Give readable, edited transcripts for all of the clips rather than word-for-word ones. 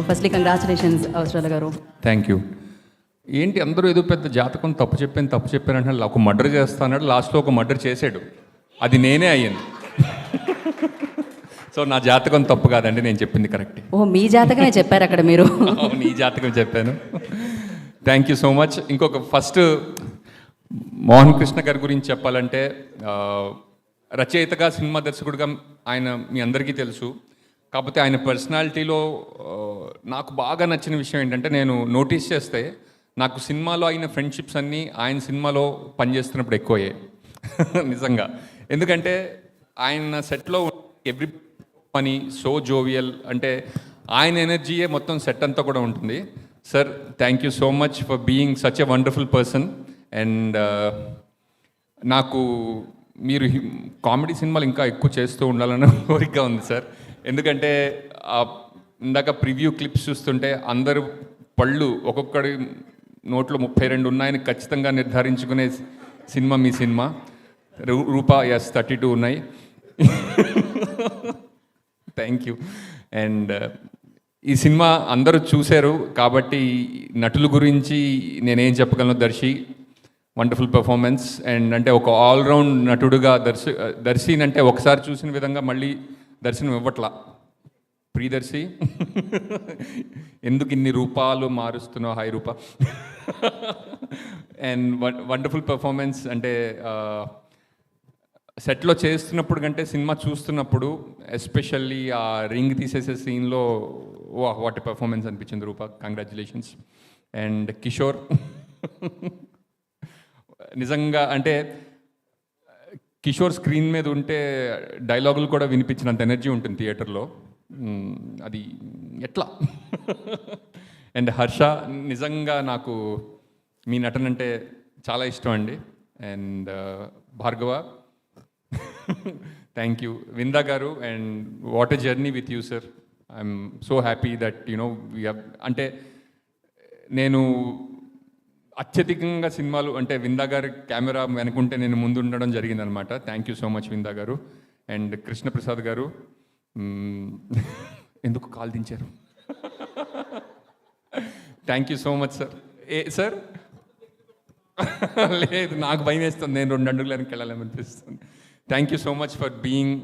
Firstly congratulations అవసరాల గారు. Thank you. ఏంటి అందరూ ఏదో పెద్ద జాతకం తప్పు చెప్పాను అంటే ఒక మర్డర్ చేస్తాడు, లాస్ట్లో ఒక మర్డర్ చేశాడు, అది నేనే అయ్యాను. సో నా జాతకం తప్పు కాదండి, నేను చెప్పింది కరెక్ట్. ఓ మీ జాతకమే చెప్పారు అక్కడ మీరు. నీ జాతకం చెప్పాను. Thank you so much. ఇంకొక ఫస్ట్ మోహన్ కృష్ణ గారి గురించి చెప్పాలంటే రచయితగా సినిమా దర్శకుడిగా ఆయన మీ అందరికీ తెలుసు. కాకపోతే ఆయన పర్సనాలిటీలో నాకు బాగా నచ్చిన విషయం ఏంటంటే, నేను నోటీస్ చేస్తే నాకు సినిమాలో అయిన ఫ్రెండ్షిప్స్ అన్నీ ఆయన సినిమాలో పనిచేస్తున్నప్పుడు ఎక్కువయ్యాయి. నిజంగా. ఎందుకంటే ఆయన సెట్లో ఎవ్రీ పని సో జోవియల్, అంటే ఆయన ఎనర్జీయే మొత్తం సెట్ అంతా కూడా ఉంటుంది. Sir thank you so much for being such a wonderful person. And నాకు మీరు కామెడీ సినిమాలు ఇంకా ఎక్కువ చేస్తూ ఉండాలన్న కోరిక ఉంది సార్. ఎందుకంటే ఇందాక ప్రివ్యూ క్లిప్స్ చూస్తుంటే అందరు పళ్ళు ఒక్కొక్కడి నోట్లో 32 ఉన్నాయని ఖచ్చితంగా నిర్ధారించుకునే సినిమా మీ సినిమా. రూపా ఎస్ 32 ఉన్నాయి. Thank you. అండ్ ఈ సినిమా అందరూ చూశారు కాబట్టి నటుల గురించి నేనేం చెప్పగలను. Wonderful performance. అండ్ అంటే ఒక ఆల్రౌండ్ నటుడుగా దర్శిని అంటే ఒకసారి చూసిన విధంగా మళ్ళీ దర్శనం ఇవ్వట్లా. ప్రియదర్శి ఎందుకు ఇన్ని రూపాలు మారుస్తున్నావు, hi Rupa. And wonderful performance. అంటే సెట్లో చేస్తున్నప్పుడు కంటే సినిమా చూస్తున్నప్పుడు ఎస్పెషల్లీ ఆ రింగ్ తీసేసే సీన్లో వాట్ పెర్ఫార్మెన్స్ అనిపించింది రూపా. కంగ్రాచులేషన్స్. అండ్ కిషోర్ నిజంగా అంటే కిషోర్ స్క్రీన్ మీద ఉంటే డైలాగులు కూడా వినిపించినంత ఎనర్జీ ఉంటుంది థియేటర్లో. అది ఎట్లా. అండ్ హర్ష నిజంగా నాకు మీ నటన అంటే చాలా ఇష్టం అండి. And Bhargava thank you. Vinda garu and what a journey with you sir. I'm so happy that you know we have, అంటే నేను అత్యధికంగా సినిమాలు అంటే విందా గారి కెమెరా వెనుకుంటే నేను ముందు ఉండడం జరిగిందనమాట. Thank you so much Vinda garu. And Krishnaprasad garu ఎందుకు కాల్ దించారు. Thank you so much sir. Sir లేదు, నాకు భయం వేస్తుంది, నేను 2 అడుగులకు వెళ్ళాలనిపిస్తుంది. Thank you so much for being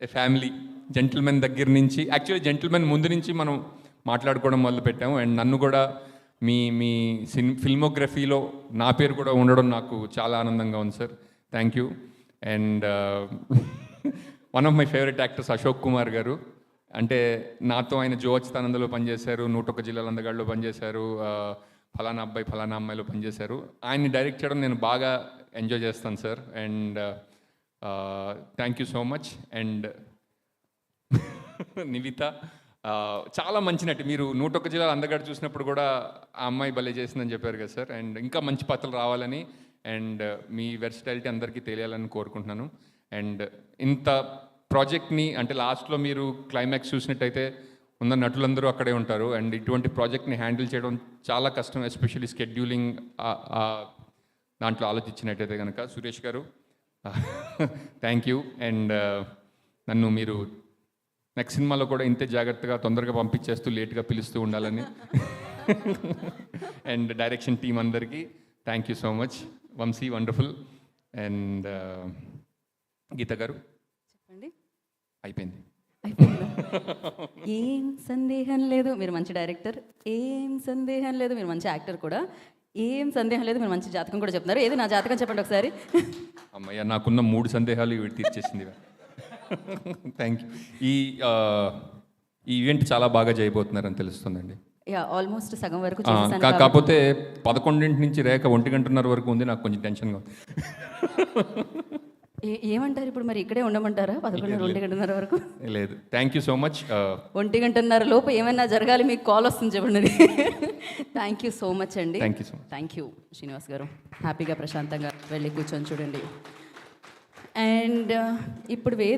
a family. Gentlemen దగ్గర నుంచి, యాక్చువల్లీ జెంటిల్మెన్ ముందు నుంచి మనం మాట్లాడుకోవడం మొదలుపెట్టాము. అండ్ నన్ను కూడా మీ మీ ఫిల్మోగ్రఫీలో నా పేరు కూడా ఉండడం నాకు చాలా ఆనందంగా ఉంది sir. Thank you. And one of my favourite actors Ashok Kumar గారు. అంటే నాతో ఆయన జో అచ్యుతానందలో పనిచేశారు, 101 జిల్లాల అందగాడిలో పనిచేశారు, ఫలానా అబ్బాయి ఫలానా అమ్మాయిలో పనిచేశారు. ఆయన్ని డైరెక్ట్ చేయడం నేను బాగా ఎంజాయ్ చేస్తాను sir. And thank you so much. And Nivitha చాలా మంచి నటి. మీరు 101 జిల్లాల అందగాడు చూసినప్పుడు కూడా ఆ అమ్మాయి భలే చేసిందని చెప్పారు కదా సార్. అండ్ ఇంకా మంచి పాత్రలు రావాలని అండ్ మీ వెర్సిటాలిటీ అందరికీ తెలియాలని కోరుకుంటున్నాను. అండ్ ఇంత ప్రాజెక్ట్ని అంటే లాస్ట్లో మీరు క్లైమాక్స్ చూసినట్టయితే ఉన్న నటులందరూ అక్కడే ఉంటారు. అండ్ ఇటువంటి ప్రాజెక్ట్ని హ్యాండిల్ చేయడం చాలా కష్టం, ఎస్పెషల్లీ స్కెడ్యూలింగ్ దాంట్లో ఆలోచించినట్టయితే కనుక. సురేష్ గారు థ్యాంక్ యూ. అండ్ నన్ను మీరు నెక్స్ట్ సినిమాలో కూడా ఇంతే జాగ్రత్తగా తొందరగా పంపించేస్తూ లేట్గా పిలుస్తూ ఉండాలని. అండ్ డైరెక్షన్ టీం అందరికీ thank you so much. Vamshi wonderful. And Geetha garu చెప్పండి. అయిపోయింది. ఏం సందేహం లేదు, మీరు మంచి డైరెక్టర్. ఏం సందేహం లేదు, మీరు మంచి యాక్టర్ కూడా. ఏం సందేహం లేదు, మీరు మంచి జాతకం కూడా చెప్తున్నారు. ఏది నా జాతకం చెప్పండి ఒకసారి. అమ్మయ్య, నాకున్న 3 సందేహాలు ఇవి తీర్చేసింది. Thank you. ఈ ఈవెంట్ చాలా బాగా చేయబోతున్నారని తెలుస్తుందండి. యా, ఆల్మోస్ట్ సగం వరకు కాకపోతే 11 నుంచి రేఖ 1:30 వరకు ఉంది. నాకు కొంచెం టెన్షన్గా ఉంది. ఏమంటారు ఇప్పుడు మరి? ఇక్కడే ఉండమంటారా 11, 1:30 వరకు? లేదు, థ్యాంక్ యూ సో మచ్. 1:30 లోపు ఏమైనా జరగాలి, మీకు కాల్ వస్తుంది చెప్పండి. థ్యాంక్ యూ సో మచ్ అండి. Thank you so much. Thank you Srinivas గారు. హ్యాపీగా ప్రశాంతంగా వెళ్ళి కూర్చొని చూడండి. అండ్ ఇప్పుడు